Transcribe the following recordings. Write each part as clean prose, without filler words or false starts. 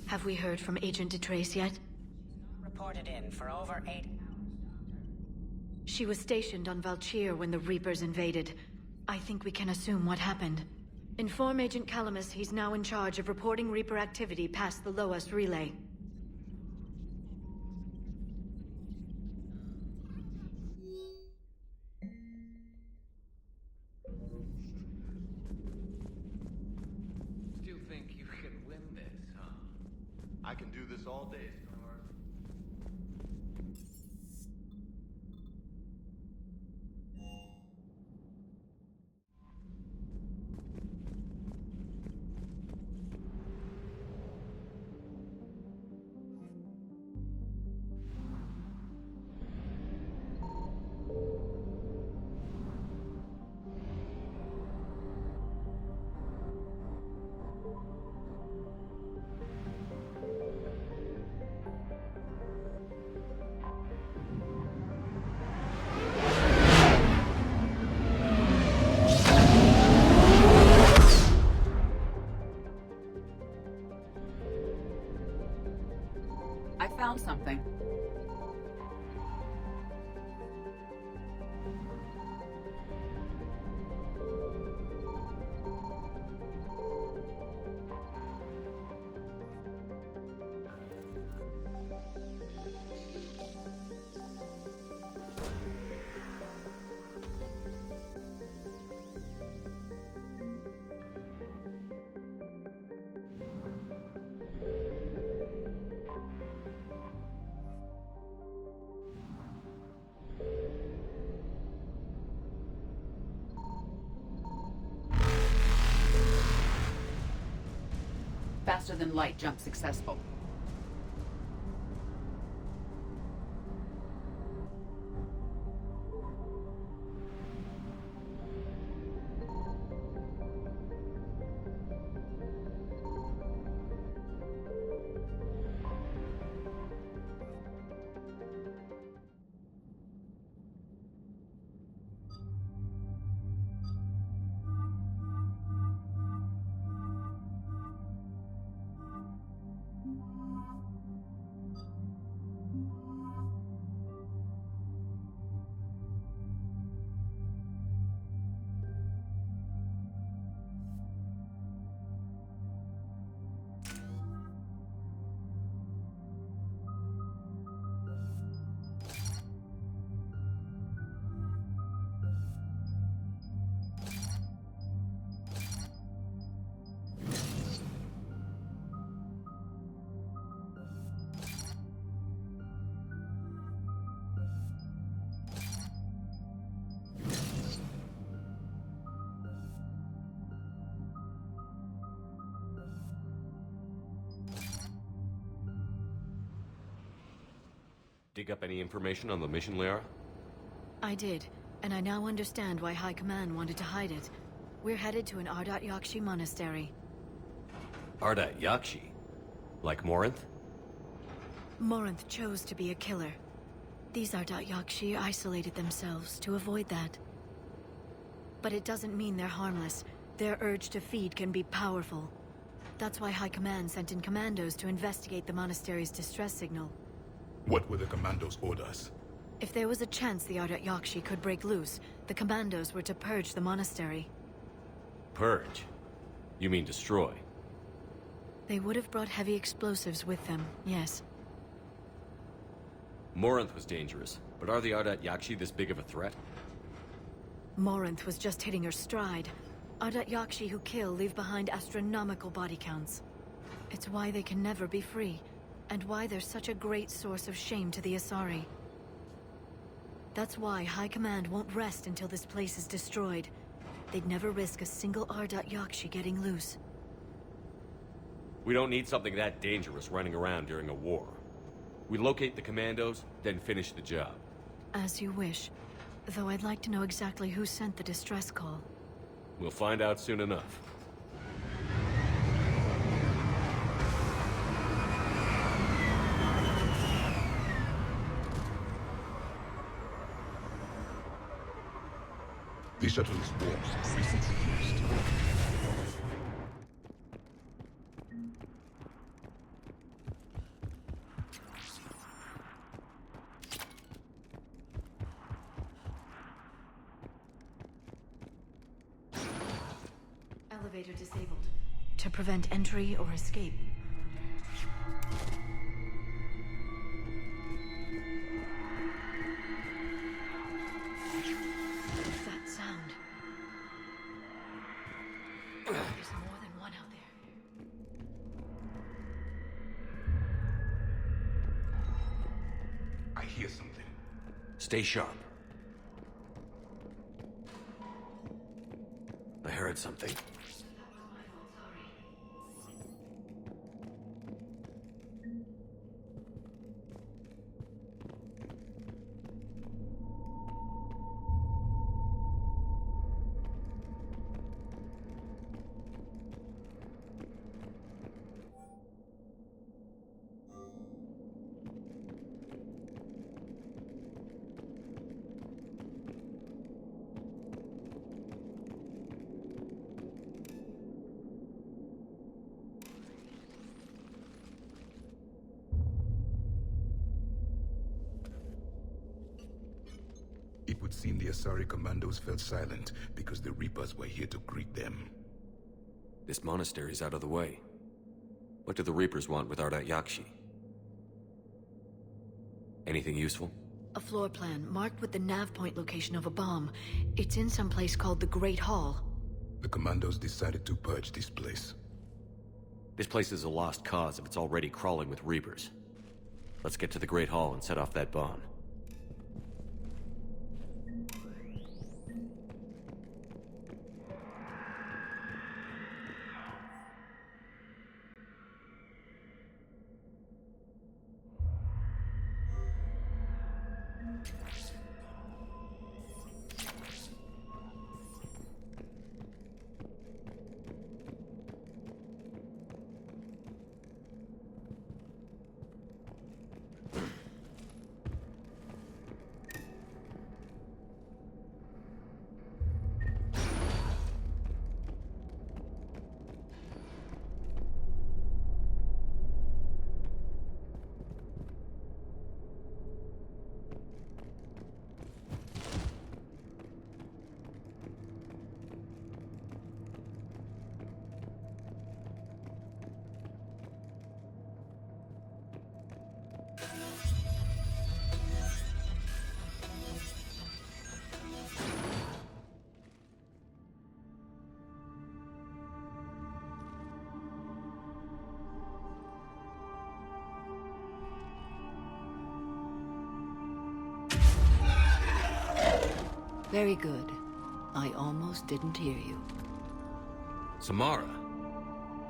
Have we heard from Agent DeTrace yet? Reported in for over 8 hours, Doctor. She was stationed on Valchir when the Reapers invaded. I think we can assume what happened. Inform Agent Calamus he's now in charge of reporting Reaper activity past the Loas relay. Still think you can win this, huh? I can do this all day, Star. I found something. Faster than light jump successful. Dig up any information on the mission, Liara? I did, and I now understand why High Command wanted to hide it. We're headed to an Ardat Yakshi monastery. Ardat Yakshi? Like Morinth? Morinth chose to be a killer. These Ardat Yakshi isolated themselves to avoid that. But it doesn't mean they're harmless. Their urge to feed can be powerful. That's why High Command sent in commandos to investigate the monastery's distress signal. What were the commandos' orders? If there was a chance the Ardat Yakshi could break loose, the commandos were to purge the monastery. Purge? You mean destroy? They would have brought heavy explosives with them, yes. Morinth was dangerous, but are the Ardat Yakshi this big of a threat? Morinth was just hitting her stride. Ardat Yakshi who kill leave behind astronomical body counts. It's why they can never be free, and why they're such a great source of shame to the Asari. That's why High Command won't rest until this place is destroyed. They'd never risk a single Ardat Yakshi getting loose. We don't need something that dangerous running around during a war. We locate the commandos, then finish the job. As you wish. Though I'd like to know exactly who sent the distress call. We'll find out soon enough. The shuttle's warp recently used. Elevator disabled. To prevent entry or escape. That sound. There's more than one out there. I hear something. Stay sharp. I heard something. It would seem the Asari commandos fell silent because the Reapers were here to greet them. This monastery's out of the way. What do the Reapers want with Ardat Yakshi? Anything useful? A floor plan marked with the nav point location of a bomb. It's in some place called the Great Hall. The commandos decided to purge this place. This place is a lost cause if it's already crawling with Reapers. Let's get to the Great Hall and set off that bomb. Very good. I almost didn't hear you. Samara?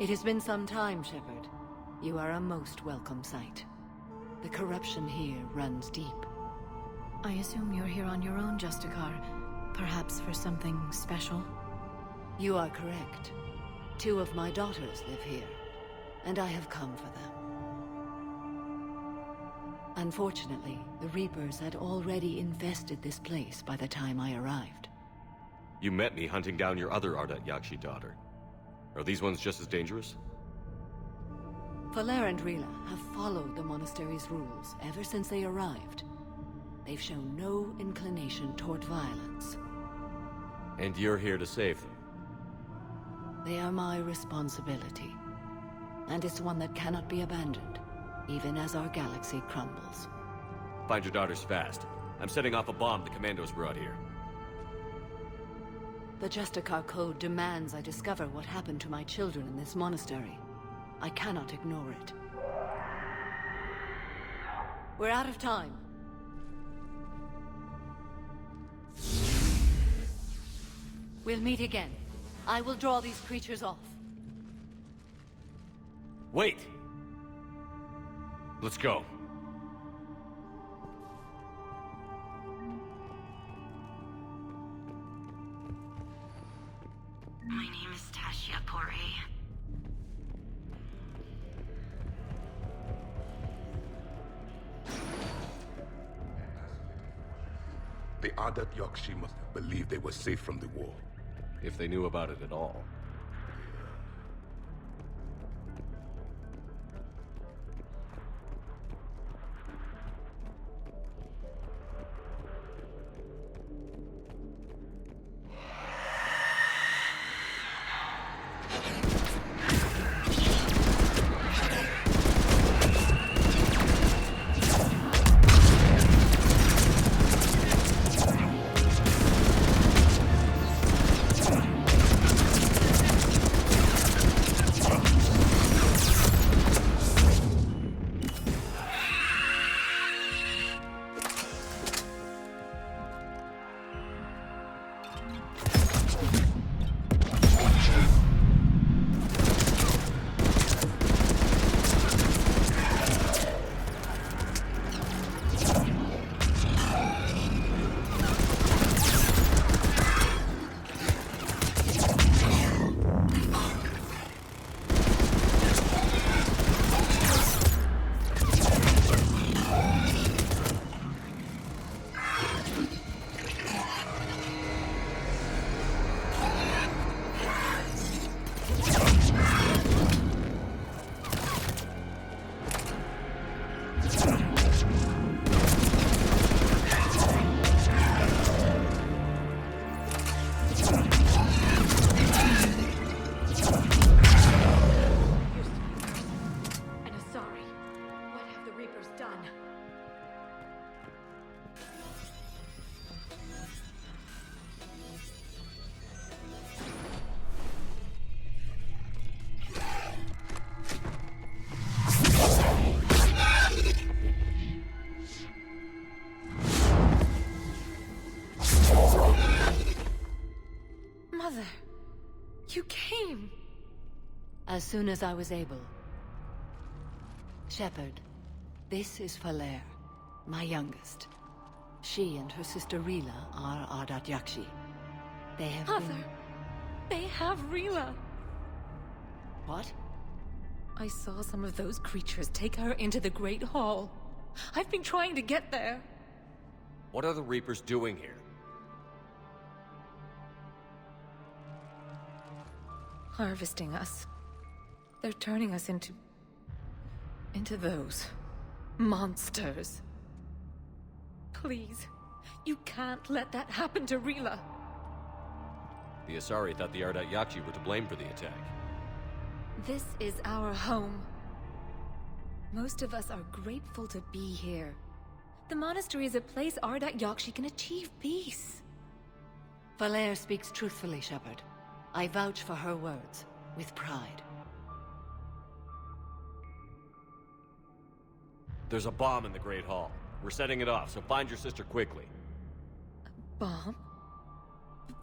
It has been some time, Shepard. You are a most welcome sight. The corruption here runs deep. I assume you're here on your own, Justicar. Perhaps for something special? You are correct. 2 of my daughters live here, and I have come for them. Unfortunately, the Reapers had already infested this place by the time I arrived. You met me hunting down your other Ardat Yakshi daughter. Are these ones just as dangerous? Valer and Rila have followed the monastery's rules ever since they arrived. They've shown no inclination toward violence. And you're here to save them? They are my responsibility. And it's one that cannot be abandoned, even as our galaxy crumbles. Find your daughters fast. I'm setting off a bomb the commandos brought here. The Justicar Code demands I discover what happened to my children in this monastery. I cannot ignore it. We're out of time. We'll meet again. I will draw these creatures off. Wait! Let's go. My name is Tashia Corey. The Ardat Yakshi must have believed they were safe from the war. If they knew about it at all. Mother, you came. As soon as I was able. Shepherd, this is Falere, my youngest. She and her sister Rila are Ardat Yakshi. They have Mother, they have Rila. What? I saw some of those creatures take her into the Great Hall. I've been trying to get there. What are the Reapers doing here? Harvesting us. They're turning us into those monsters. Please, you can't let that happen to Rila. The Asari thought the Ardat Yakshi were to blame for the attack. This is our home. Most of us are grateful to be here. The monastery is a place Ardat Yakshi can achieve peace. Falere speaks truthfully, Shepherd. I vouch for her words, with pride. There's a bomb in the Great Hall. We're setting it off, so find your sister quickly. Bomb?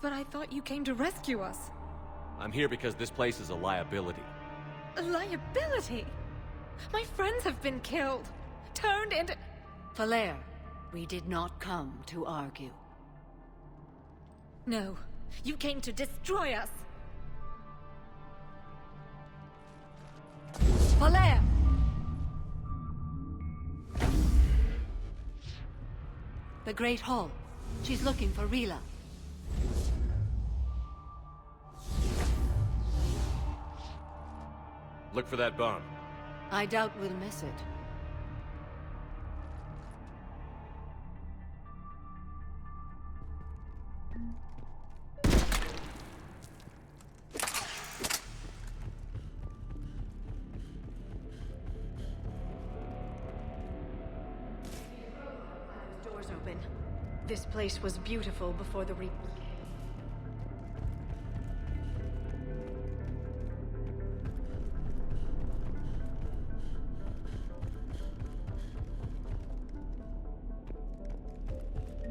But I thought you came to rescue us. I'm here because this place is a liability. A liability? My friends have been killed. Turned into... Falere, we did not come to argue. No, you came to destroy us. Falere! The Great Hall. She's looking for Rila. Look for that bomb. I doubt we'll miss it. Doors open. This place was beautiful before the Reapers came.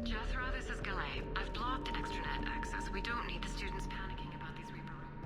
Jethro, this is Galay. I've blocked extranet access. We don't need the students panicking about these Reaper rooms.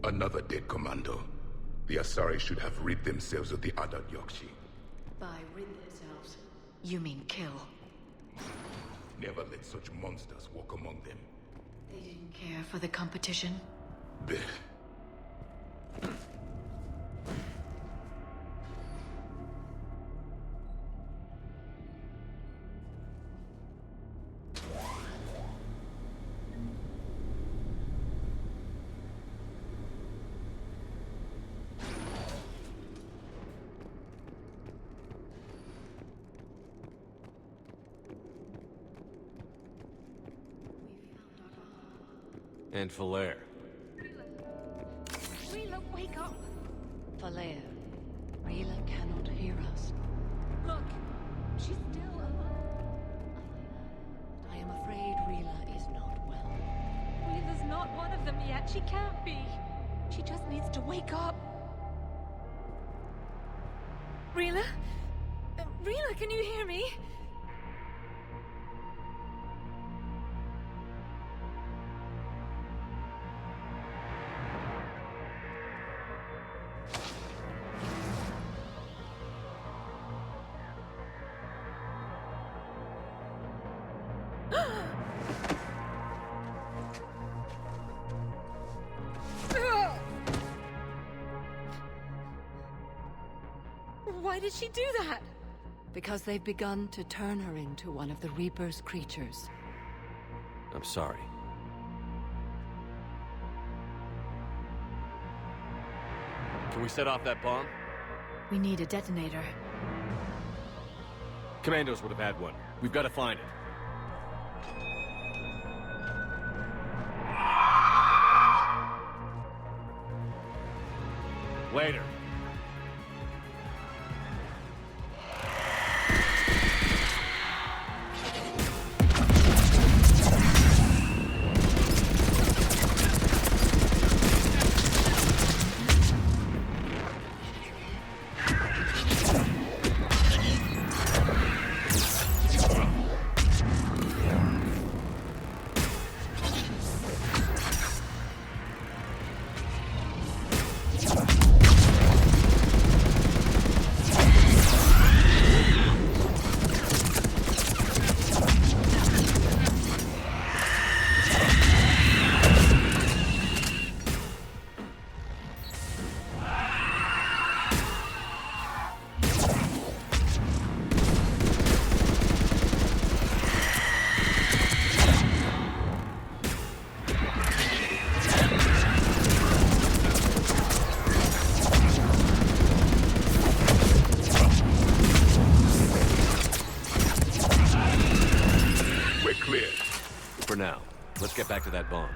Another dead commando. The Asari should have rid themselves of the adult Yakshi. By rid themselves, you mean kill. Never let such monsters walk among them. They didn't care for the competition. Blech. And Falair. Rila, wake up! Falair, Rila cannot hear us. Look, she's still alive. I am afraid Rila is not well. Rila's not one of them yet. She can't be. She just needs to wake up. Rila? Rila, can you hear me? Why did she do that? Because they've begun to turn her into one of the Reaper's creatures. I'm sorry. Can we set off that bomb? We need a detonator. Commandos would have had one. We've got to find it. Later. For now, let's get back to that bomb.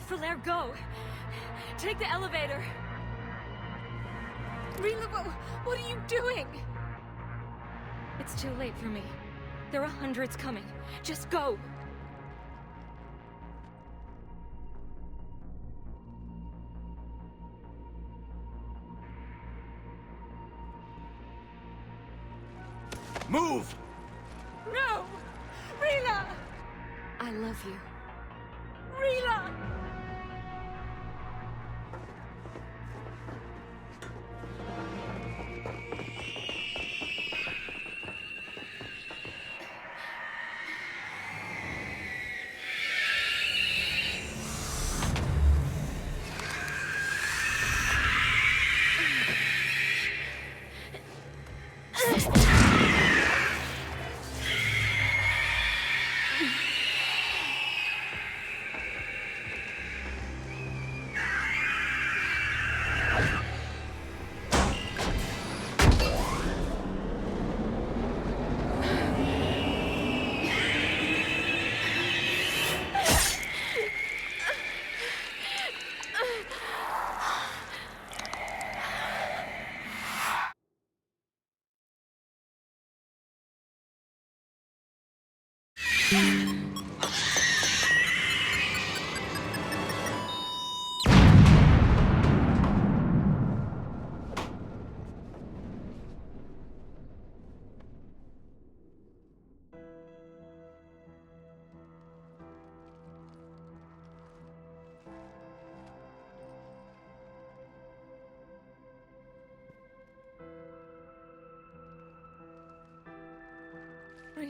Falair, go! Take the elevator! Rila, what are you doing? It's too late for me. There are hundreds coming. Just go! Move! No! Rila! I love you. Rila!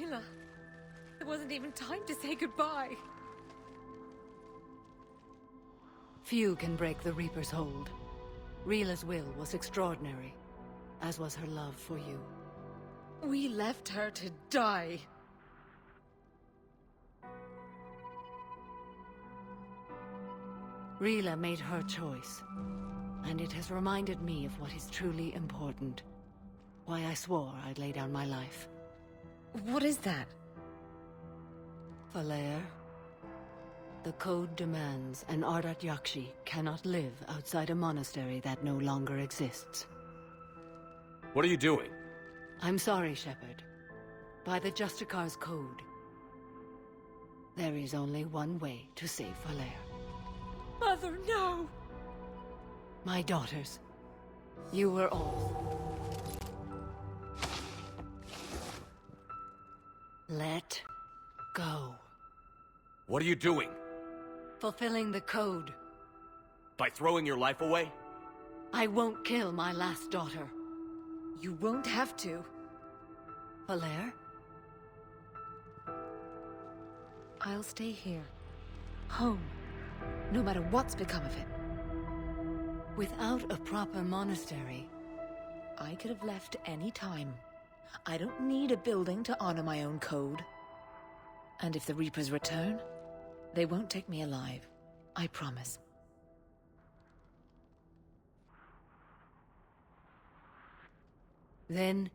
Rila! There wasn't even time to say goodbye. Few can break the Reaper's hold. Rila's will was extraordinary, as was her love for you. We left her to die. Rila made her choice, and it has reminded me of what is truly important. Why I swore I'd lay down my life. What is that? Valair, the code demands an Ardat Yakshi cannot live outside a monastery that no longer exists. What are you doing? I'm sorry, Shepard. By the Justicar's code, there is only one way to save Valair. Mother, no! My daughters, you were all. Let go. What are you doing? Fulfilling the code. By throwing your life away? I won't kill my last daughter. You won't have to. Valair? I'll stay here. Home. No matter what's become of it. Without a proper monastery, I could have left any time. I don't need a building to honor my own code. And if the Reapers return, they won't take me alive. I promise. then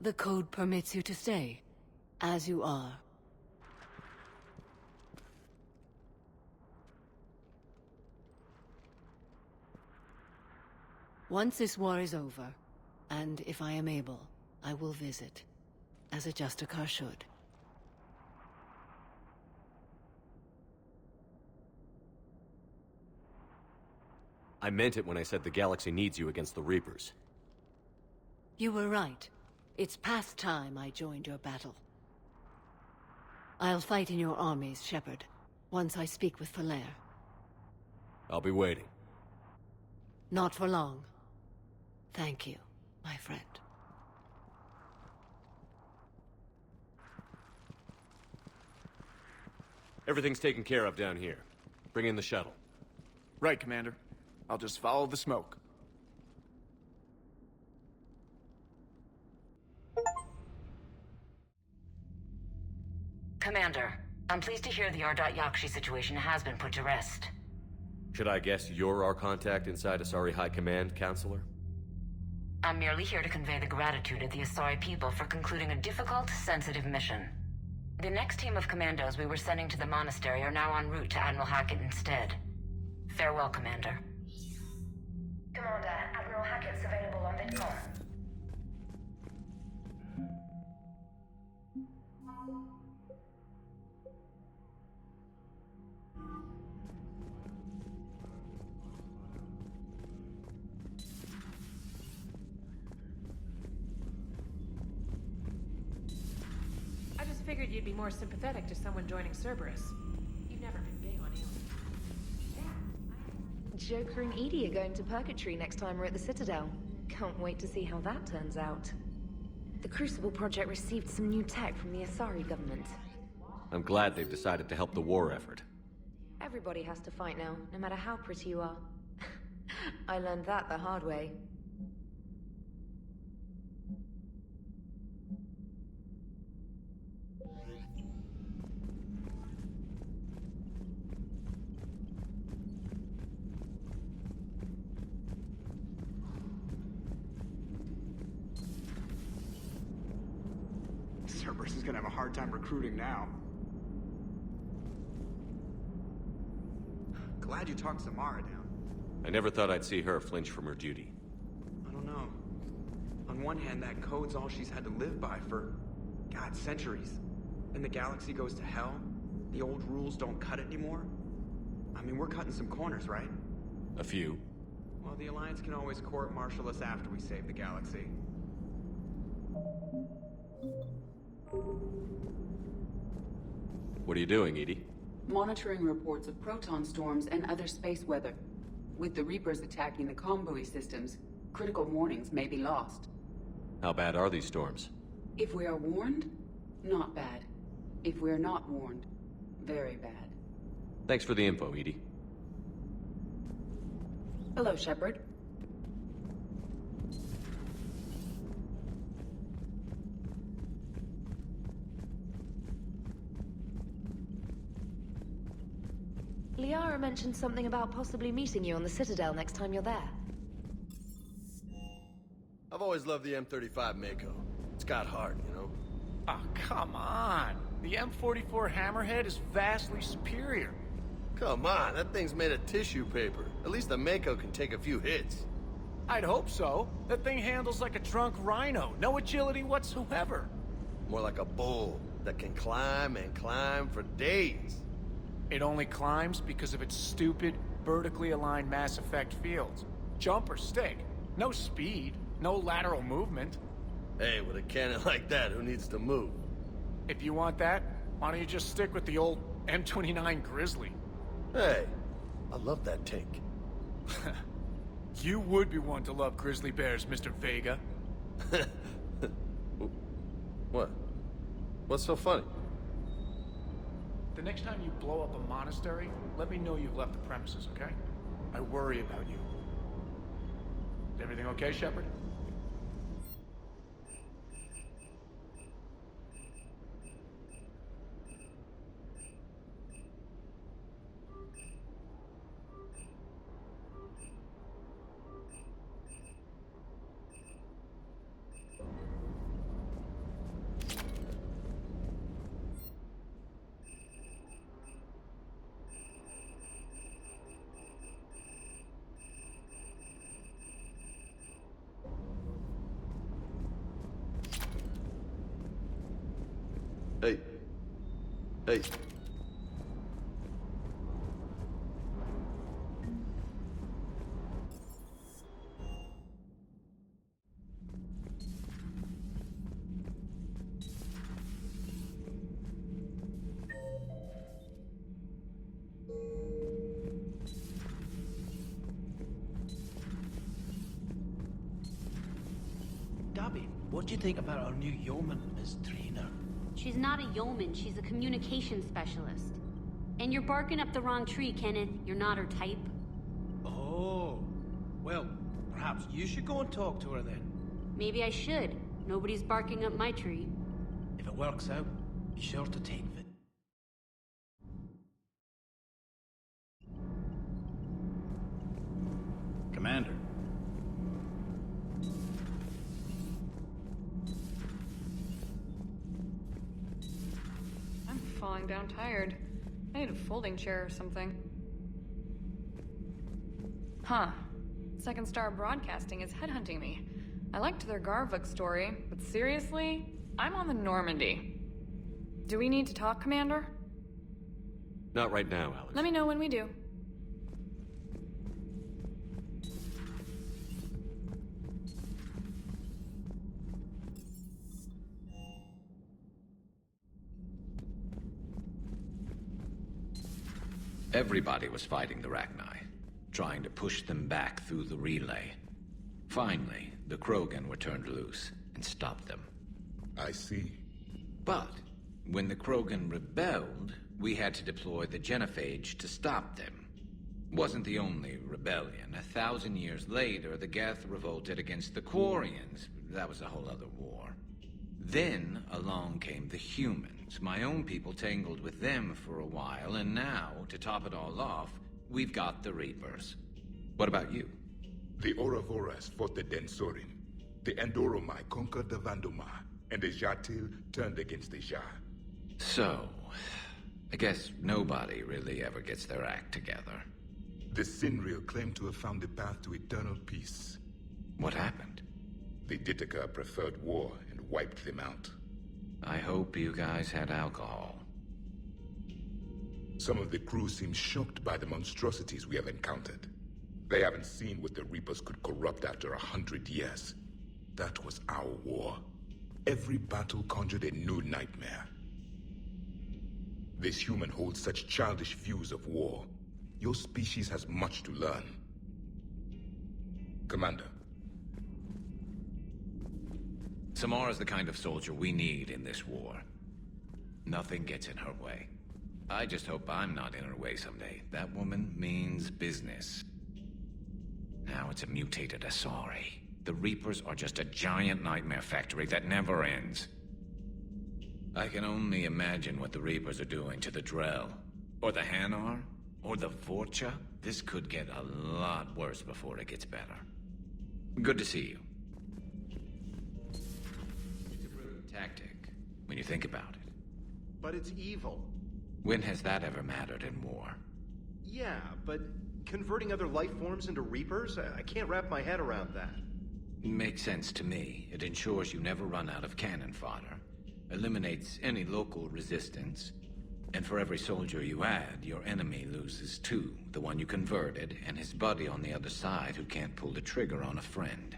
the code permits you to stay, as you are. Once this war is over, and if I am able, I will visit, as a Justicar should. I meant it when I said the galaxy needs you against the Reapers. You were right. It's past time I joined your battle. I'll fight in your armies, Shepard, once I speak with Valair. I'll be waiting. Not for long. Thank you, my friend. Everything's taken care of down here. Bring in the shuttle. Right, Commander. I'll just follow the smoke. Commander, I'm pleased to hear the Ardat Yakshi situation has been put to rest. Should I guess you're our contact inside Asari High Command, Counselor? I'm merely here to convey the gratitude of the Asari people for concluding a difficult, sensitive mission. The next team of commandos we were sending to the monastery are now en route to Admiral Hackett instead. Farewell, Commander. Commander, Admiral Hackett's available on VidCom. I just figured you'd be more sympathetic to someone joining Cerberus. You've never been big on aliens. Joker and Edie are going to Purgatory next time we're at the Citadel. Can't wait to see how that turns out. The Crucible Project received some new tech from the Asari government. I'm glad they've decided to help the war effort. Everybody has to fight now, no matter how pretty you are. I learned that the hard way. Cerberus is gonna have a hard time recruiting now. Glad you talked Samara down. I never thought I'd see her flinch from her duty. I don't know. On one hand, that code's all she's had to live by for, God, centuries. And the galaxy goes to hell. The old rules don't cut it anymore. I mean, we're cutting some corners, right? A few. Well, the Alliance can always court-martial us after we save the galaxy. What are you doing, Edie? Monitoring reports of proton storms and other space weather. With the Reapers attacking the comm buoy systems, critical warnings may be lost. How bad are these storms? If we are warned, Not bad. If we're not warned, very bad. Thanks for the info, Edie. Hello, Shepard. Liara mentioned something about possibly meeting you on the Citadel next time you're there. I've always loved the M35 Mako. It's got heart, you know? Oh, come on. The M44 Hammerhead is vastly superior. Come on, that thing's made of tissue paper. At least the Mako can take a few hits. I'd hope so. That thing handles like a drunk rhino. No agility whatsoever. More like a bull that can climb and climb for days. It only climbs because of its stupid, vertically aligned Mass Effect fields. Jump or stick. No speed. No lateral movement. Hey, with a cannon like that, who needs to move? If you want that, why don't you just stick with the old M29 Grizzly? Hey, I love that tank. You would be one to love grizzly bears, Mr. Vega. What? What's so funny? The next time you blow up a monastery, let me know you've left the premises, okay? I worry about you. Is everything okay, Shepard? Hey. Hey. Dobby, what do you think about our new yeoman, Miss Trina? She's not a yeoman, she's a communication specialist. And you're barking up the wrong tree, Kenneth. You're not her type. Oh. Well, perhaps you should go and talk to her then. Maybe I should. Nobody's barking up my tree. If it works out, be sure to take it. Commander. I'm falling down tired. I need a folding chair or something. Huh. Second Star Broadcasting is headhunting me. I liked their Garvuk story, but seriously? I'm on the Normandy. Do we need to talk, Commander? Not right now, Alex. Let me know when we do. Everybody was fighting the Rachni, trying to push them back through the relay. Finally, the Krogan were turned loose and stopped them. I see. But when the Krogan rebelled, we had to deploy the Genophage to stop them. Wasn't the only rebellion. 1,000 years later, the Geth revolted against the Quarians. That was a whole other war. Then along came the humans. My own people tangled with them for a while, and now, to top it all off, we've got the Reapers. What about you? The Ouroboros fought the Densorim. The Endoromai conquered the Vandomai, and the Jatil turned against the Jah. So, I guess nobody really ever gets their act together. The Sinreal claimed to have found the path to eternal peace. What happened? The Ditaka preferred war and wiped them out. I hope you guys had alcohol. Some of the crew seem shocked by the monstrosities we have encountered. They haven't seen what the Reapers could corrupt after 100 years. That was our war. Every battle conjured a new nightmare. This human holds such childish views of war. Your species has much to learn. Commander. Samara's the kind of soldier we need in this war. Nothing gets in her way. I just hope I'm not in her way someday. That woman means business. Now it's a mutated Asari. The Reapers are just a giant nightmare factory that never ends. I can only imagine what the Reapers are doing to the Drell, or the Hanar, or the Vorcha. This could get a lot worse before it gets better. Good to see you. It's a brilliant tactic, when you think about it. But it's evil. When has that ever mattered in war? Yeah, but converting other life forms into Reapers? I can't wrap my head around that. Makes sense to me. It ensures you never run out of cannon fodder, eliminates any local resistance, and for every soldier you add, your enemy loses two, the one you converted, and his buddy on the other side who can't pull the trigger on a friend.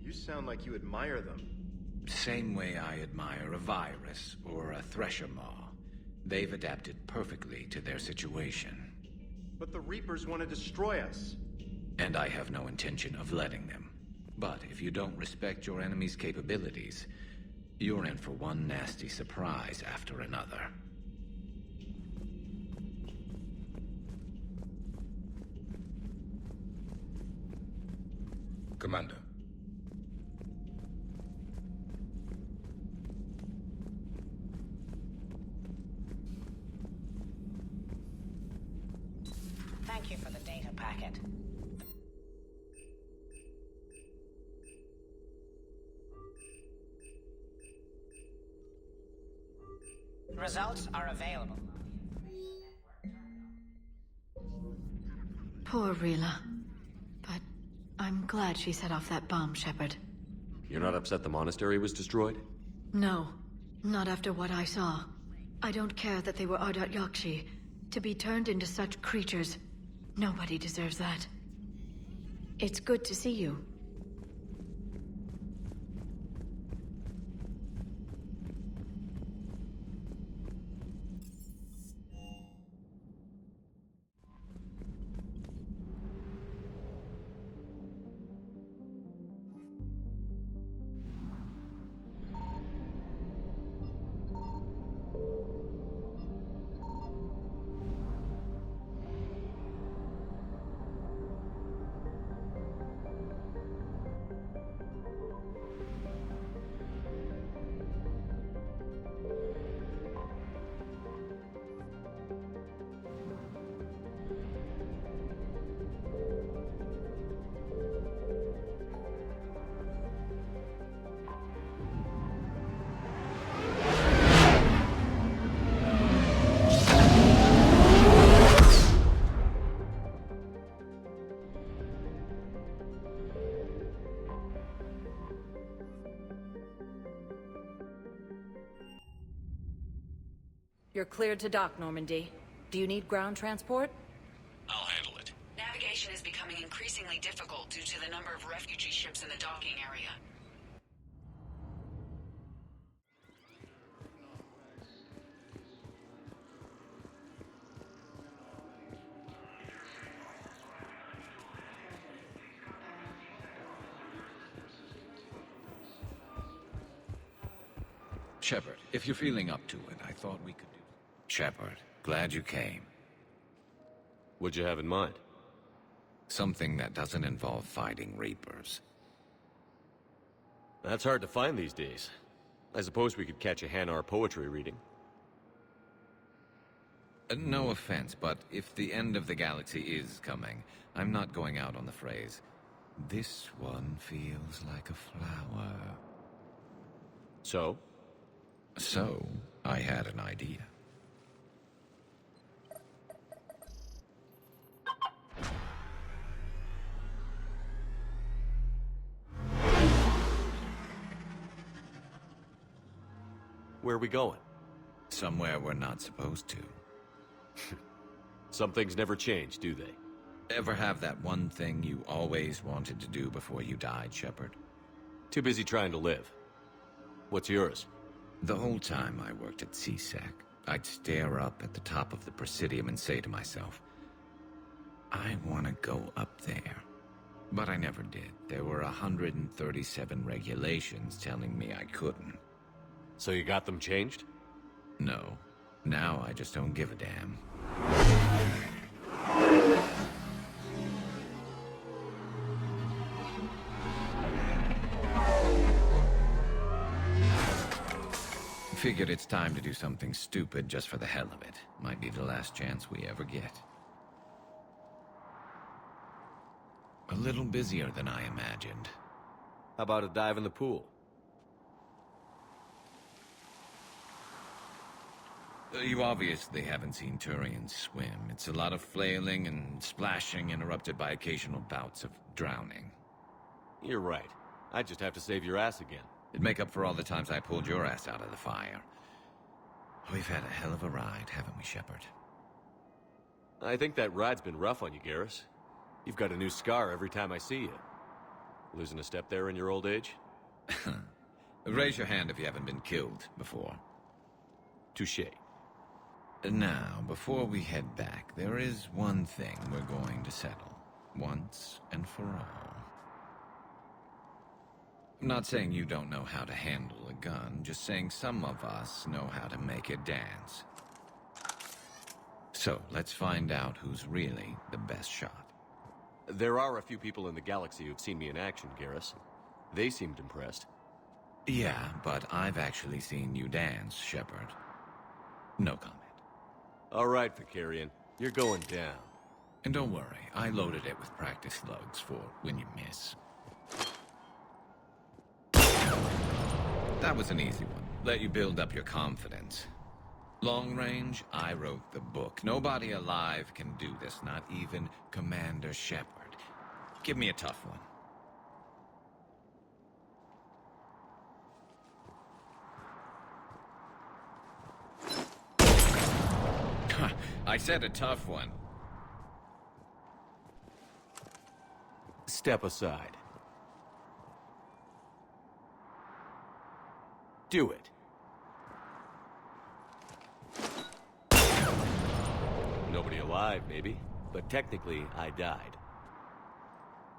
You sound like you admire them. Same way I admire a virus or a thresher maw. They've adapted perfectly to their situation. But the Reapers want to destroy us. And I have no intention of letting them. But if you don't respect your enemy's capabilities, you're in for one nasty surprise after another. Commander. Thank you for the data packet. Results are available. Poor Rila. But I'm glad she set off that bomb, Shepard. You're not upset the monastery was destroyed? No, not after what I saw. I don't care that they were Ardat Yakshi. To be turned into such creatures, nobody deserves that. It's good to see you. You're cleared to dock, Normandy. Do you need ground transport? I'll handle it. Navigation is becoming increasingly difficult due to the number of refugee ships in the docking area. Shepard, if you're feeling up to it, I thought we could do... Shepard, glad you came. What'd you have in mind? Something that doesn't involve fighting Reapers. That's hard to find these days. I suppose we could catch a Hanar poetry reading. No offense, but if the end of the galaxy is coming, I'm not going out on the phrase, "This one feels like a flower." So? So, I had an idea. Where are we going? Somewhere we're not supposed to. Some things never change, do they? Ever have that one thing you always wanted to do before you died, Shepard? Too busy trying to live. What's yours? The whole time I worked at CSEC, I'd stare up at the top of the Presidium and say to myself, I want to go up there. But I never did. There were 137 regulations telling me I couldn't. So you got them changed? No. Now I just don't give a damn. Figured it's time to do something stupid just for the hell of it. Might be the last chance we ever get. A little busier than I imagined. How about a dive in the pool? You obviously haven't seen Turians swim. It's a lot of flailing and splashing interrupted by occasional bouts of drowning. You're right. I just have to save your ass again. It'd make up for all the times I pulled your ass out of the fire. We've had a hell of a ride, haven't we, Shepard? I think that ride's been rough on you, Garrus. You've got a new scar every time I see you. Losing a step there in your old age? Raise your hand if you haven't been killed before. Touché. Now, before we head back, there is one thing we're going to settle. Once and for all. I'm not saying you don't know how to handle a gun, just saying some of us know how to make it dance. So, let's find out who's really the best shot. There are a few people in the galaxy who've seen me in action, Garrus. They seemed impressed. Yeah, but I've actually seen you dance, Shepard. No comment. All right, Vicarian. You're going down. And don't worry, I loaded it with practice slugs for when you miss. That was an easy one. Let you build up your confidence. Long range, I wrote the book. Nobody alive can do this, not even Commander Shepard. Give me a tough one. I said a tough one. Step aside. Do it. Nobody alive, maybe. But technically, I died.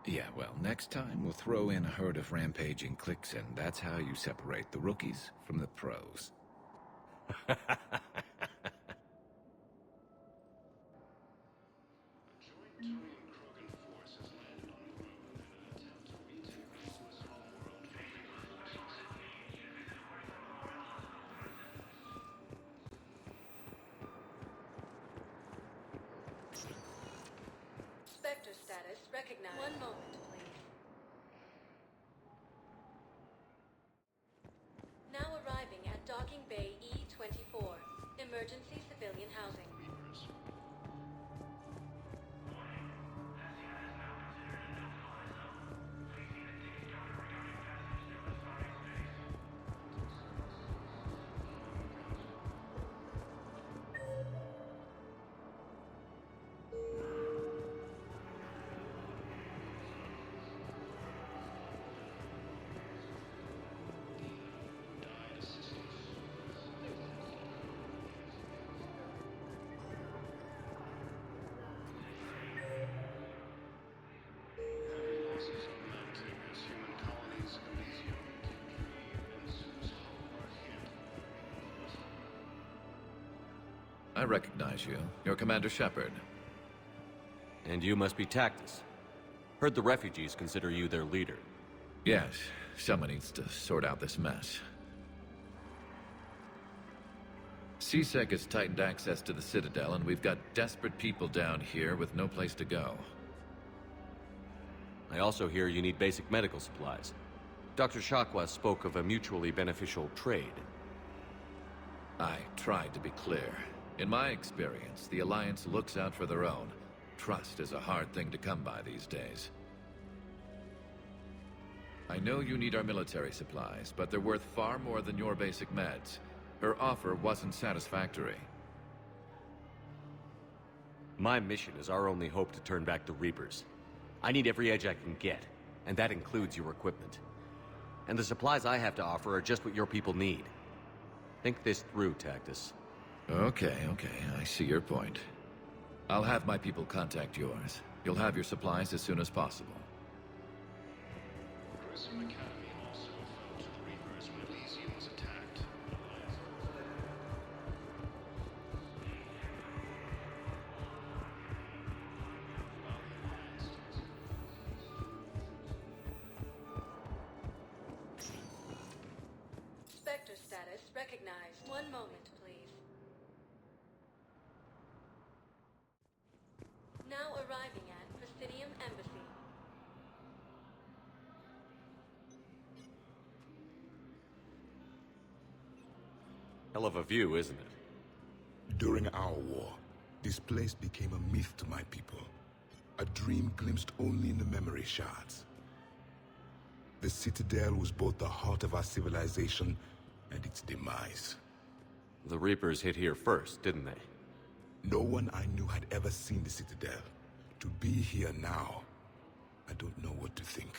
Yeah, well, next time we'll throw in a herd of rampaging cliques, and that's how you separate the rookies from the pros. Spectre status recognized. One moment, please. Now arriving at Docking Bay E-24. Emergency civilian housing. I recognize you. You're Commander Shepard. And you must be Tactus. Heard the refugees consider you their leader. Yes, someone needs to sort out this mess. CSEC has tightened access to the Citadel, and we've got desperate people down here with no place to go. I also hear you need basic medical supplies. Dr. Shakwa spoke of a mutually beneficial trade. I tried to be clear. In my experience, the Alliance looks out for their own. Trust is a hard thing to come by these days. I know you need our military supplies, but they're worth far more than your basic meds. Her offer wasn't satisfactory. My mission is our only hope to turn back the Reapers. I need every edge I can get, and that includes your equipment. And the supplies I have to offer are just what your people need. Think this through, Tactus. Okay, I see your point. I'll have my people contact yours. You'll have your supplies as soon as possible. Hell of a view, isn't it? During our war, this place became a myth to my people. A dream glimpsed only in the memory shards. The Citadel was both the heart of our civilization and its demise. The Reapers hit here first, didn't they? No one I knew had ever seen the Citadel. To be here now, I don't know what to think.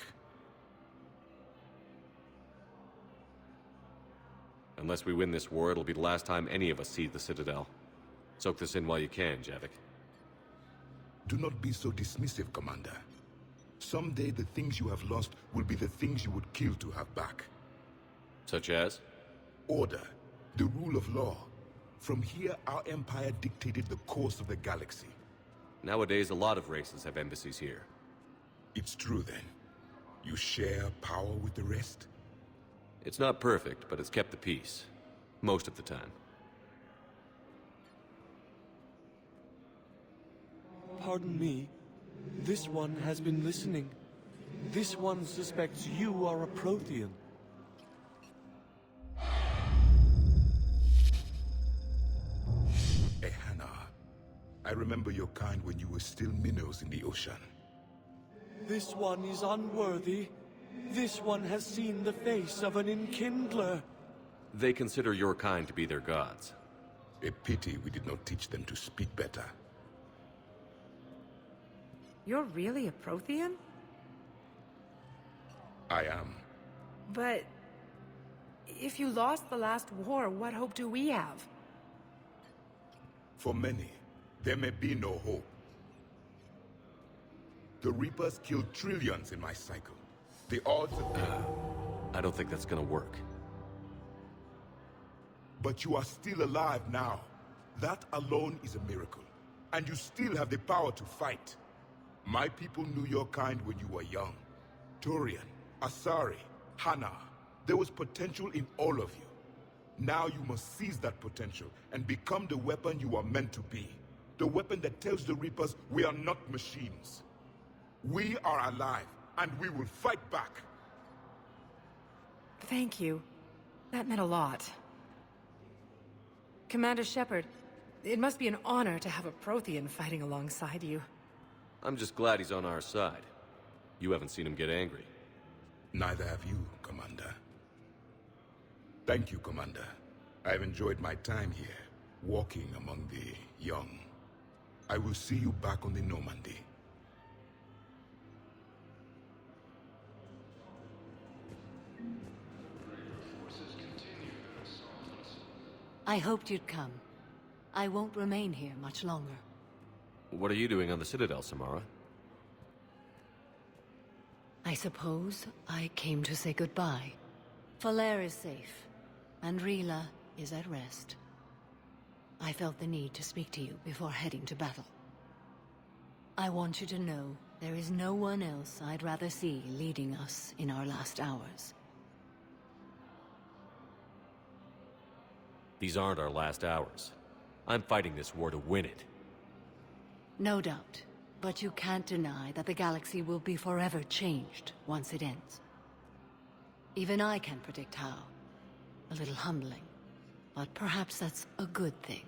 Unless we win this war, it'll be the last time any of us see the Citadel. Soak this in while you can, Javik. Do not be so dismissive, Commander. Someday the things you have lost will be the things you would kill to have back. Such as? Order, the rule of law. From here, our empire dictated the course of the galaxy. Nowadays, a lot of races have embassies here. It's true, then. You share power with the rest? It's not perfect, but it's kept the peace. Most of the time. Pardon me. This one has been listening. This one suspects you are a Prothean. Hannah, I remember your kind when you were still minnows in the ocean. This one is unworthy. This one has seen the face of an enkindler. They consider your kind to be their gods. A pity we did not teach them to speak better. You're really a Prothean? I am. But if you lost the last war, what hope do we have? For many, there may be no hope. The Reapers killed trillions in my cycle. The odds of... I don't think that's gonna work. But you are still alive now. That alone is a miracle. And you still have the power to fight. My people knew your kind when you were young. Turian, Asari, Hana. There was potential in all of you. Now you must seize that potential and become the weapon you are meant to be. The weapon that tells the Reapers we are not machines. We are alive, and we will fight back. Thank you. That meant a lot. Commander Shepard, it must be an honor to have a Prothean fighting alongside you. I'm just glad he's on our side. You haven't seen him get angry. Neither have you, Commander. Thank you, Commander. I've enjoyed my time here, walking among the young. I will see you back on the Normandy. I hoped you'd come. I won't remain here much longer. What are you doing on the Citadel, Samara? I suppose I came to say goodbye. Falair is safe, and Rila is at rest. I felt the need to speak to you before heading to battle. I want you to know there is no one else I'd rather see leading us in our last hours. These aren't our last hours. I'm fighting this war to win it. No doubt, but you can't deny that the galaxy will be forever changed once it ends. Even I can't predict how. A little humbling, but perhaps that's a good thing.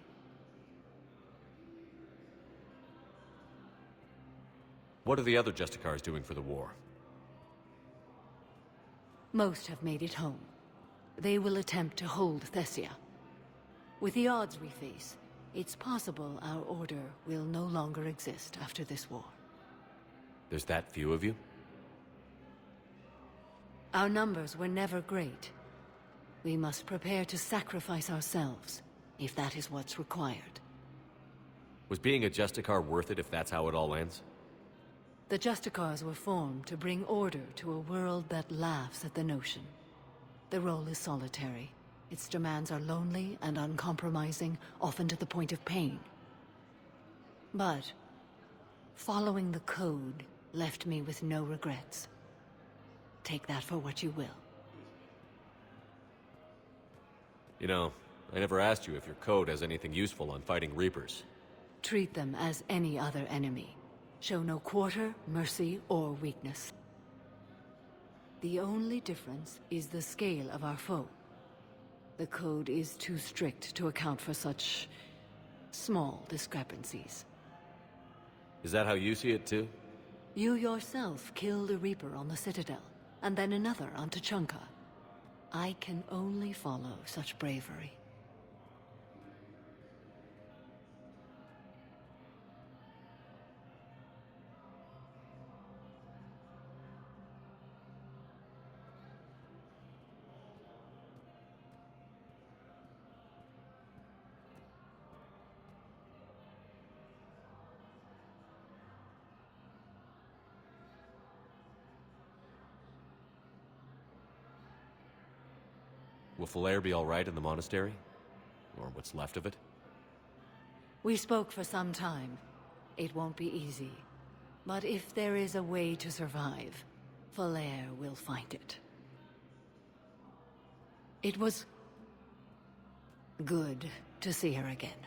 What are the other Justicars doing for the war? Most have made it home. They will attempt to hold Thessia. With the odds we face, it's possible our order will no longer exist after this war. There's that few of you? Our numbers were never great. We must prepare to sacrifice ourselves, if that is what's required. Was being a Justicar worth it if that's how it all ends? The Justicars were formed to bring order to a world that laughs at the notion. The role is solitary. Its demands are lonely and uncompromising, often to the point of pain. But following the code left me with no regrets. Take that for what you will. You know, I never asked you if your code has anything useful on fighting Reapers. Treat them as any other enemy. Show no quarter, mercy, or weakness. The only difference is the scale of our foe. The code is too strict to account for such small discrepancies. Is that how you see it, too? You yourself killed a Reaper on the Citadel, and then another on Tuchanka. I can only follow such bravery. Will Falair be all right in the monastery? Or what's left of it? We spoke for some time. It won't be easy. But if there is a way to survive, Falair will find it. It was good to see her again.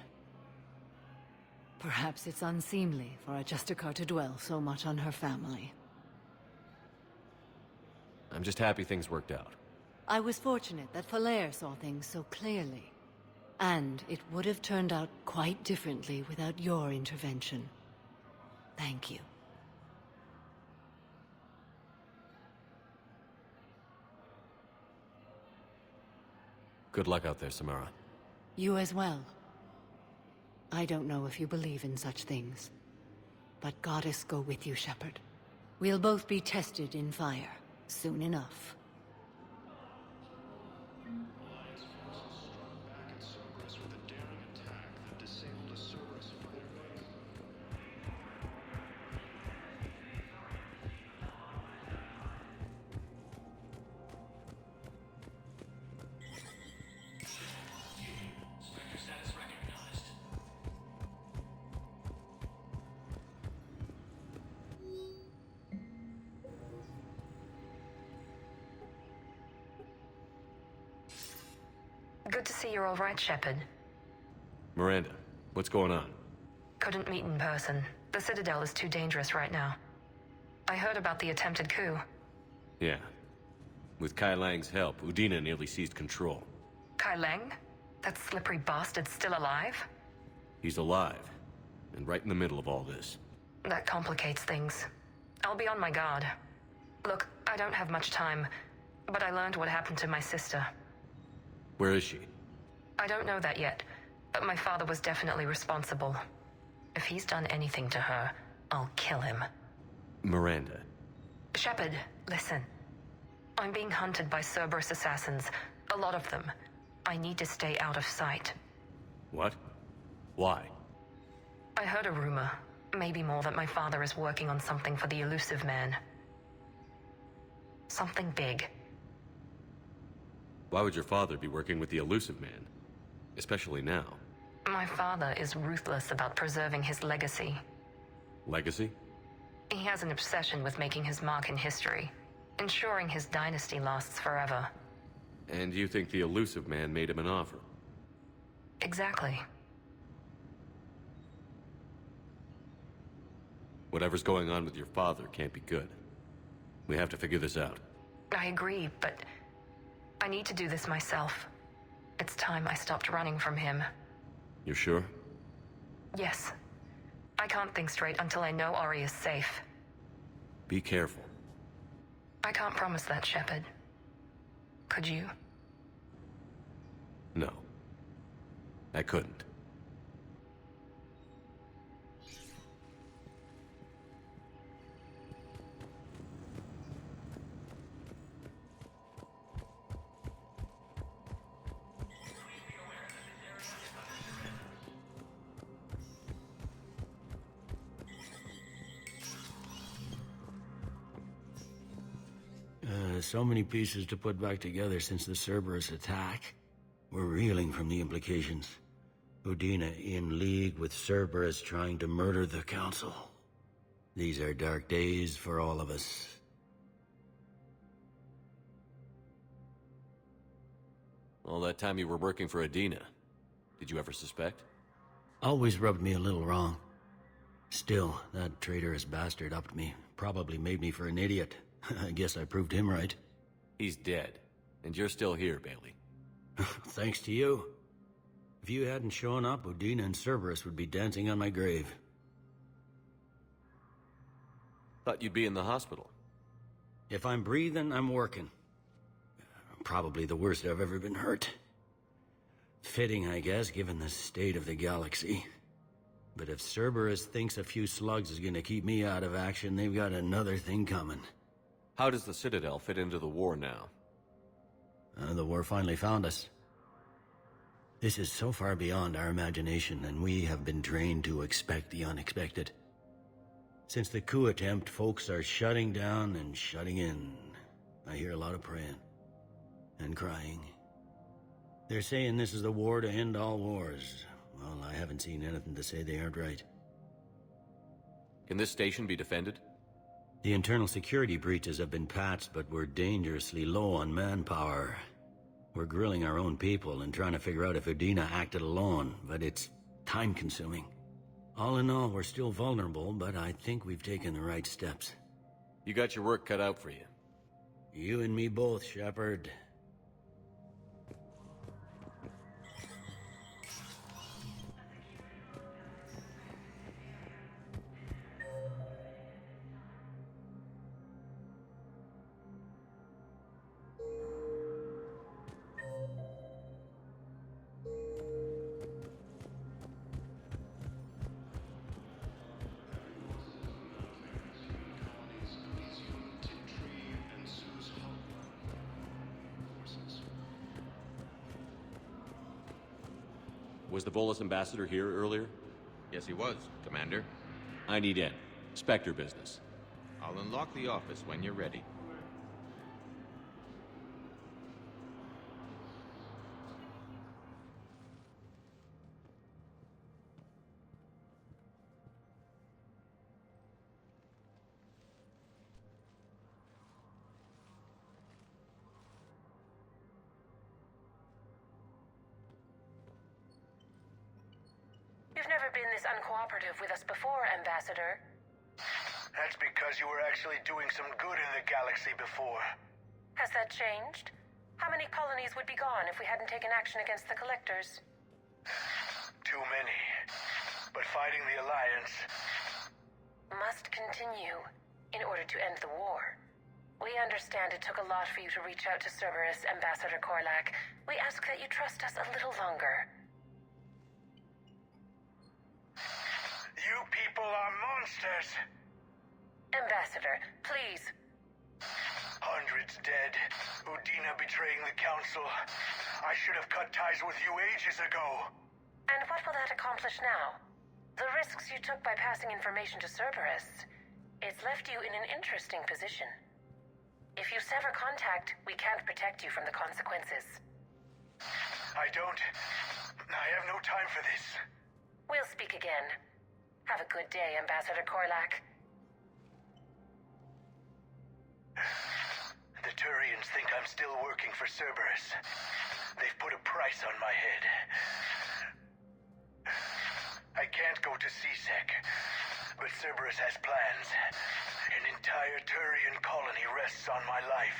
Perhaps it's unseemly for a Justicar to dwell so much on her family. I'm just happy things worked out. I was fortunate that Falair saw things so clearly. And it would have turned out quite differently without your intervention. Thank you. Good luck out there, Samara. You as well. I don't know if you believe in such things, but Goddess go with you, Shepard. We'll both be tested in fire, soon enough. Good to see you're all right, Shepard. Miranda, what's going on? Couldn't meet in person. The Citadel is too dangerous right now. I heard about the attempted coup. Yeah. With Kai Lang's help, Udina nearly seized control. Kai Lang? That slippery bastard's still alive? He's alive, and right in the middle of all this. That complicates things. I'll be on my guard. Look, I don't have much time, but I learned what happened to my sister. Where is she? I don't know that yet, but my father was definitely responsible. If he's done anything to her, I'll kill him. Miranda. Shepard, listen. I'm being hunted by Cerberus assassins. A lot of them. I need to stay out of sight. What? Why? I heard a rumor, maybe more, that my father is working on something for the Elusive Man. Something big. Why would your father be working with the Elusive Man? Especially now. My father is ruthless about preserving his legacy. Legacy? He has an obsession with making his mark in history, ensuring his dynasty lasts forever. And you think the Elusive Man made him an offer? Exactly. Whatever's going on with your father can't be good. We have to figure this out. I agree, but I need to do this myself. It's time I stopped running from him. You're sure? Yes. I can't think straight until I know Ori is safe. Be careful. I can't promise that, Shepard. Could you? No. I couldn't. So many pieces to put back together since the Cerberus attack. We're reeling from the implications. Udina in league with Cerberus trying to murder the Council. These are dark days for all of us. All that time you were working for Udina, did you ever suspect? Always rubbed me a little wrong. Still, that traitorous bastard upped me. Probably made me for an idiot. I guess I proved him right. He's dead, and you're still here, Bailey. Thanks to you. If you hadn't shown up, Udina and Cerberus would be dancing on my grave. Thought you'd be in the hospital. If I'm breathing, I'm working. Probably the worst I've ever been hurt. Fitting, I guess, given the state of the galaxy. But if Cerberus thinks a few slugs is gonna keep me out of action, they've got another thing coming. How does the Citadel fit into the war now? The war finally found us. This is so far beyond our imagination, and we have been trained to expect the unexpected. Since the coup attempt, folks are shutting down and shutting in. I hear a lot of praying. And crying. They're saying this is the war to end all wars. Well, I haven't seen anything to say they aren't right. Can this station be defended? The internal security breaches have been patched, but we're dangerously low on manpower. We're grilling our own people and trying to figure out if Udina acted alone, but it's time-consuming. All in all, we're still vulnerable, but I think we've taken the right steps. You got your work cut out for you. You and me both, Shepard. Was the Volus ambassador here earlier? Yes, he was, Commander. I need in. Spectre business. I'll unlock the office when you're ready. You've never been this uncooperative with us before, Ambassador. That's because you were actually doing some good in the galaxy before. Has that changed? How many colonies would be gone if we hadn't taken action against the Collectors? Too many. But fighting the Alliance... must continue in order to end the war. We understand it took a lot for you to reach out to Cerberus, Ambassador Korlak. We ask that you trust us a little longer. You people are monsters! Ambassador, please. Hundreds dead. Udina betraying the Council. I should have cut ties with you ages ago. And what will that accomplish now? The risks you took by passing information to Cerberus, it's left you in an interesting position. If you sever contact, we can't protect you from the consequences. I have no time for this. We'll speak again. Have a good day, Ambassador Korlak. The Turians think I'm still working for Cerberus. They've put a price on my head. I can't go to CSEC, but Cerberus has plans. An entire Turian colony rests on my life.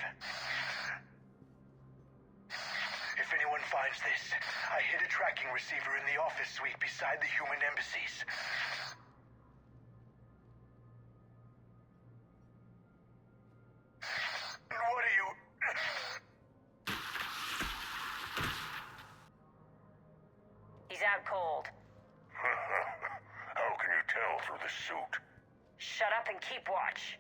If anyone finds this, I hid a tracking receiver in the office suite beside the human embassies. What are you... He's out cold. How can you tell through the suit? Shut up and keep watch.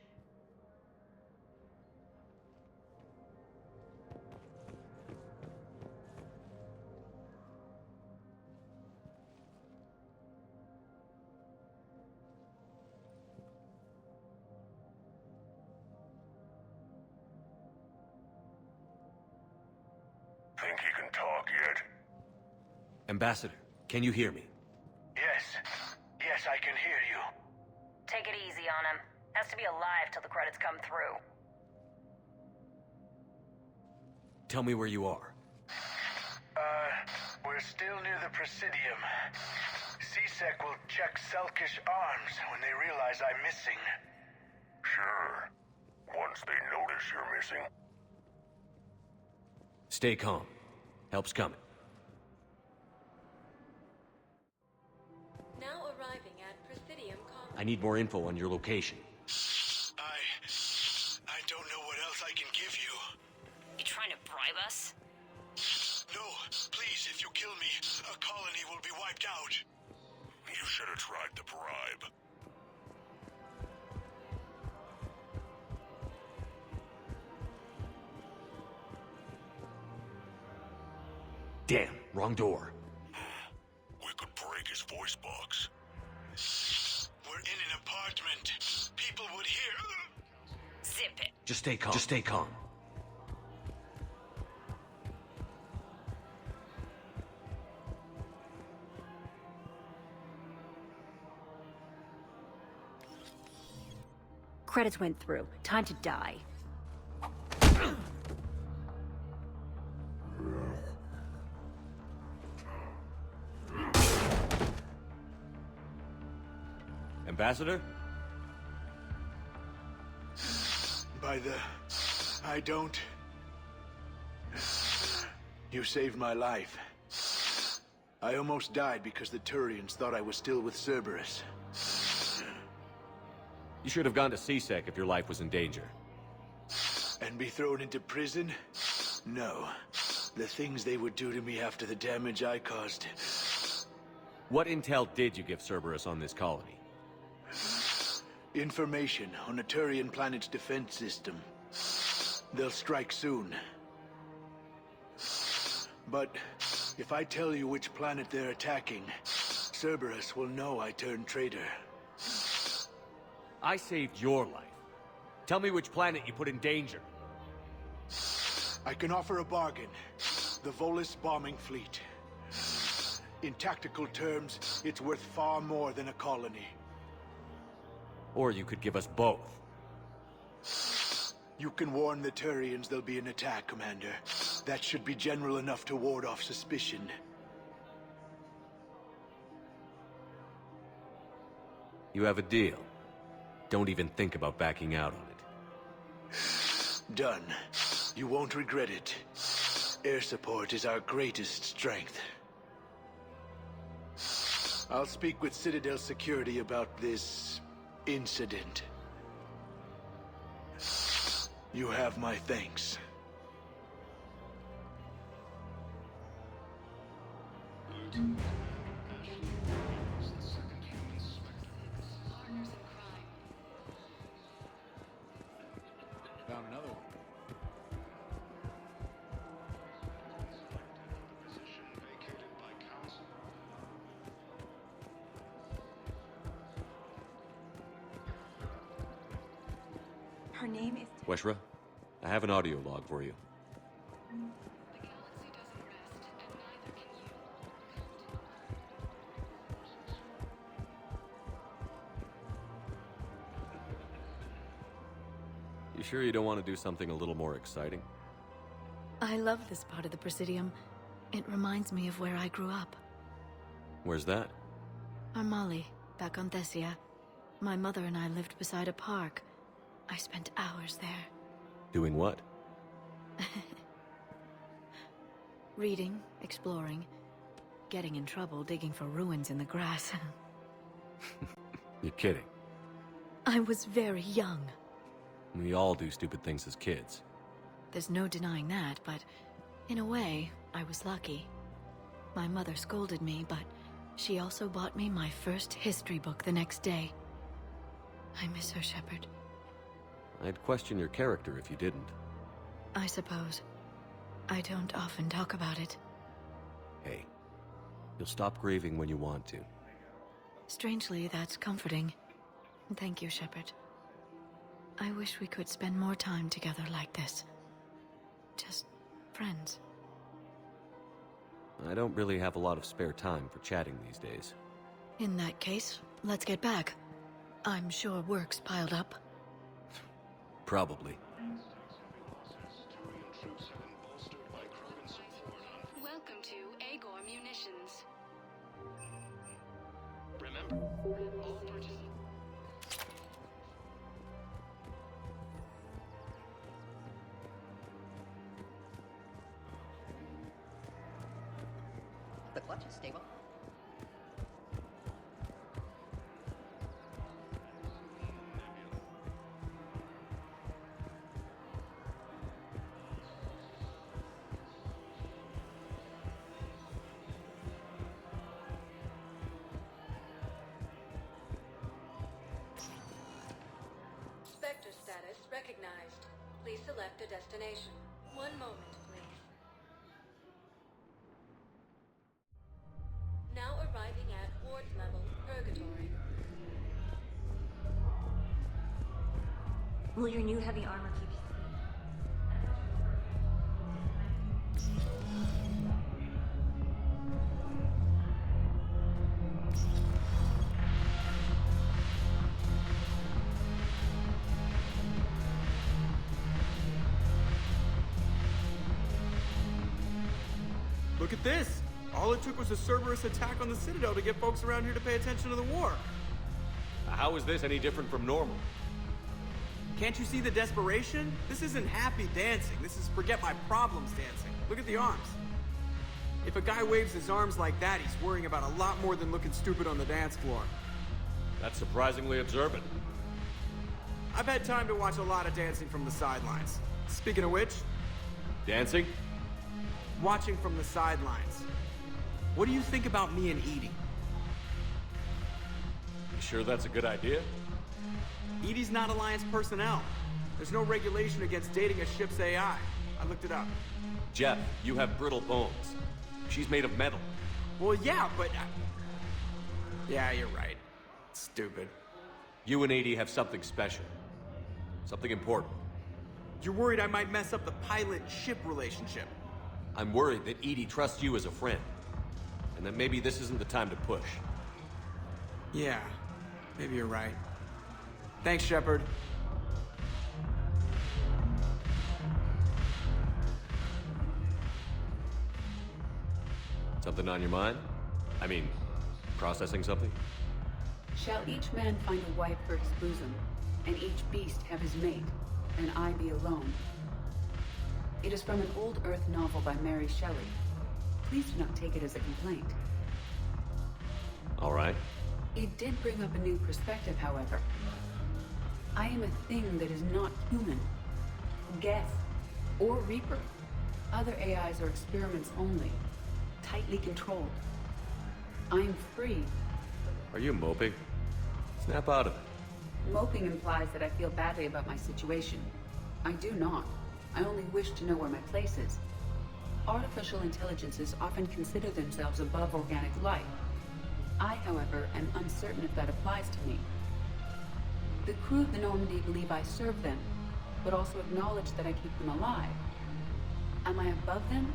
Think he can talk yet? Ambassador, can you hear me? Yes. Yes, I can hear you. Take it easy on him. Has to be alive till the credits come through. Tell me where you are. We're still near the Presidium. CSEC will check Selkish arms when they realize I'm missing. Sure. Once they notice you're missing. Stay calm. Help's coming. Now arriving at Presidium Complex. I need more info on your location. I don't know what else I can give you. You trying to bribe us? No, please, if you kill me, a colony will be wiped out. You should have tried the bribe. Damn, wrong door. We could break his voice box. We're in an apartment. People would hear. Zip it. Just stay calm. Just stay calm. Credits went through. Time to die. Ambassador? By the... I don't... You saved my life. I almost died because the Turians thought I was still with Cerberus. You should have gone to CSEC if your life was in danger. And be thrown into prison? No. The things they would do to me after the damage I caused. What intel did you give Cerberus on this colony? Information on a Turian planet's defense system. They'll strike soon. But if I tell you which planet they're attacking, Cerberus will know I turned traitor. I saved your life. Tell me which planet you put in danger. I can offer a bargain. The Volus bombing fleet. In tactical terms, it's worth far more than a colony. Or you could give us both. You can warn the Turians there'll be an attack, Commander. That should be general enough to ward off suspicion. You have a deal. Don't even think about backing out on it. Done. You won't regret it. Air support is our greatest strength. I'll speak with Citadel Security about this incident. You have my thanks. Found another one. Her name is... Weshra, I have an audio log for you. You sure you don't want to do something a little more exciting? I love this part of the Presidium. It reminds me of where I grew up. Where's that? Armali, back on Thessia. My mother and I lived beside a park. I spent hours there. Doing what? Reading, exploring, getting in trouble digging for ruins in the grass. You're kidding. I was very young. We all do stupid things as kids. There's no denying that, but in a way, I was lucky. My mother scolded me, but she also bought me my first history book the next day. I miss her, Shepard. I'd question your character if you didn't. I suppose. I don't often talk about it. Hey, you'll stop grieving when you want to. Strangely, that's comforting. Thank you, Shepard. I wish we could spend more time together like this. Just friends. I don't really have a lot of spare time for chatting these days. In that case, let's get back. I'm sure work's piled up. Probably. Welcome to Agor Munitions. Remember, all participants. clutch is stable. Spectre status recognized. Please select a destination. One moment, please. Now arriving at ward level, Purgatory. Will your new heavy armor keep you? Look at this! All it took was a Cerberus attack on the Citadel to get folks around here to pay attention to the war. How is this any different from normal? Can't you see the desperation? This isn't happy dancing. This is forget my problems dancing. Look at the arms. If a guy waves his arms like that, he's worrying about a lot more than looking stupid on the dance floor. That's surprisingly observant. I've had time to watch a lot of dancing from the sidelines. Speaking of which... Dancing? Watching from the sidelines. What do you think about me and Edie? You sure that's a good idea? Edie's not Alliance personnel. There's no regulation against dating a ship's AI. I looked it up. Jeff, you have brittle bones. She's made of metal. Well, yeah, but... Yeah, you're right. Stupid. You and Edie have something special. Something important. You're worried I might mess up the pilot-ship relationship. I'm worried that Edie trusts you as a friend. And that maybe this isn't the time to push. Yeah, maybe you're right. Thanks, Shepard. Something on your mind? I mean, processing something? Shall each man find a wife for his bosom, and each beast have his mate, and I be alone? It is from an old Earth novel by Mary Shelley. Please do not take it as a complaint. All right. It did bring up a new perspective, however. I am a thing that is not human. Geth, or Reaper. Other AIs are experiments only, tightly controlled. I am free. Are you moping? Snap out of it. Moping implies that I feel badly about my situation. I do not. I only wish to know where my place is. Artificial intelligences often consider themselves above organic life. I, however, am uncertain if that applies to me. The crew of the Normandy believe I serve them, but also acknowledge that I keep them alive. Am I above them?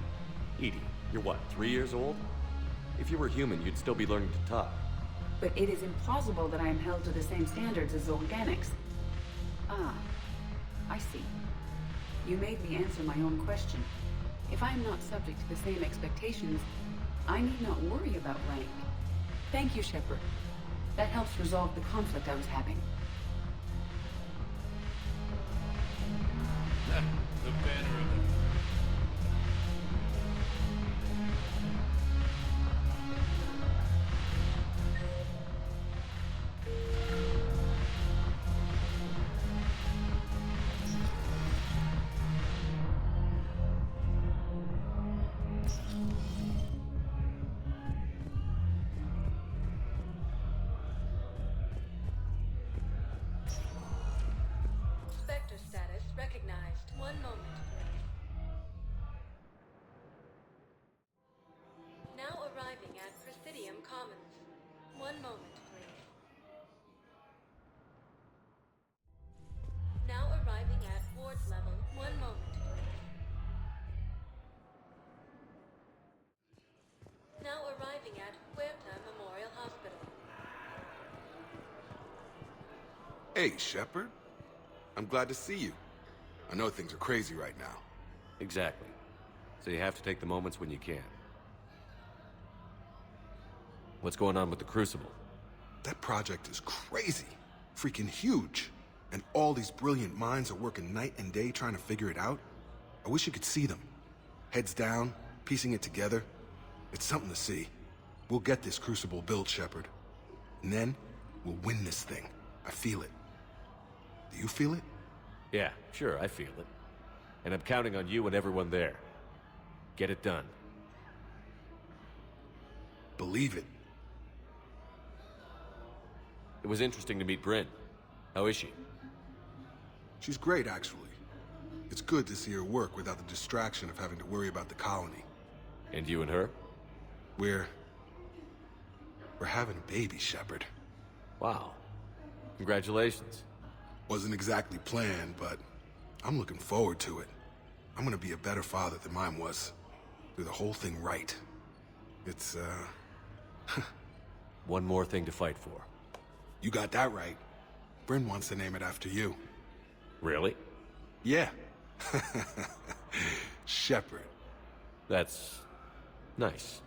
Edie, you're what, 3 years old? If you were human, you'd still be learning to talk. But it is implausible that I am held to the same standards as organics. Ah, I see. You made me answer my own question. If I am not subject to the same expectations, I need not worry about rank. Thank you, Shepard. That helps resolve the conflict I was having. The banner of the... Spectre status recognized. One moment, please. Now arriving at Presidium Commons. One moment, please. Now arriving at ward level. One moment, please. Now arriving at Huerta Memorial Hospital. Hey, Shepard. I'm glad to see you. I know things are crazy right now. Exactly. So you have to take the moments when you can. What's going on with the Crucible? That project is crazy. Freaking huge. And all these brilliant minds are working night and day trying to figure it out. I wish you could see them. Heads down, piecing it together. It's something to see. We'll get this crucible built, Shepard. And then, we'll win this thing. I feel it. Do you feel it? Yeah, sure, I feel it. And I'm counting on you and everyone there. Get it done. Believe it. It was interesting to meet Bryn. How is she? She's great, actually. It's good to see her work without the distraction of having to worry about the colony. And you and her? We're having a baby, Shepard. Wow. Congratulations. Wasn't exactly planned, but I'm looking forward to it. I'm gonna be a better father than mine was. Do the whole thing right. It's, One more thing to fight for. You got that right. Bryn wants to name it after you. Really? Yeah. Shepard. That's nice.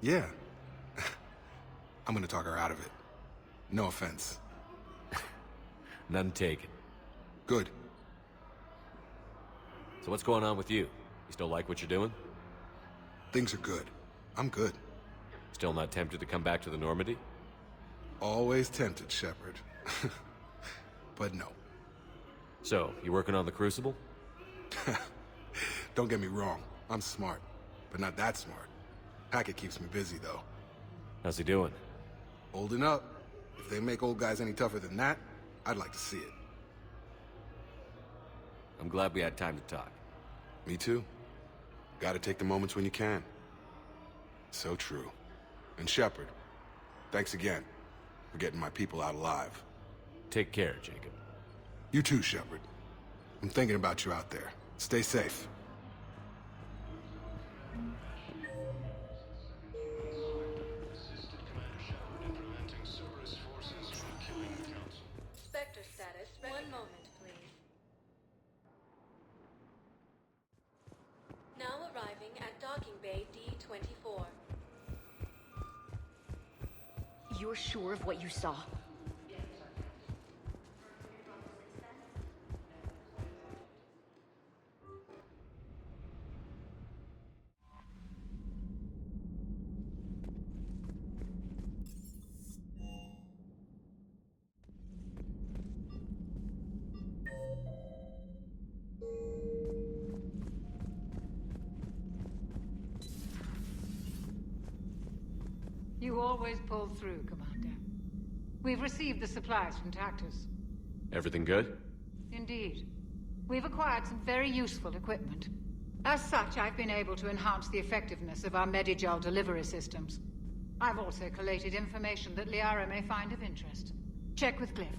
Yeah. I'm gonna talk her out of it. No offense. None taken. Good. So what's going on with you? You still like what you're doing? Things are good. I'm good. Still not tempted to come back to the Normandy? Always tempted, Shepard. But no. So, you working on the Crucible? Don't get me wrong. I'm smart. But not that smart. Hackett keeps me busy, though. How's he doing? Holding up. If they make old guys any tougher than that, I'd like to see it. I'm glad we had time to talk. Me too. Gotta take the moments when you can. So true. And Shepard, thanks again for getting my people out alive. Take care, Jacob. You too, Shepard. I'm thinking about you out there. Stay safe. Spectre status. One moment, please. Now arriving at docking bay D-24. You're sure of what you saw? You always pull through, Commander. We've received the supplies from Tactus. Everything good? Indeed. We've acquired some very useful equipment. As such, I've been able to enhance the effectiveness of our Medigel delivery systems. I've also collated information that Liara may find of interest. Check with Glyph.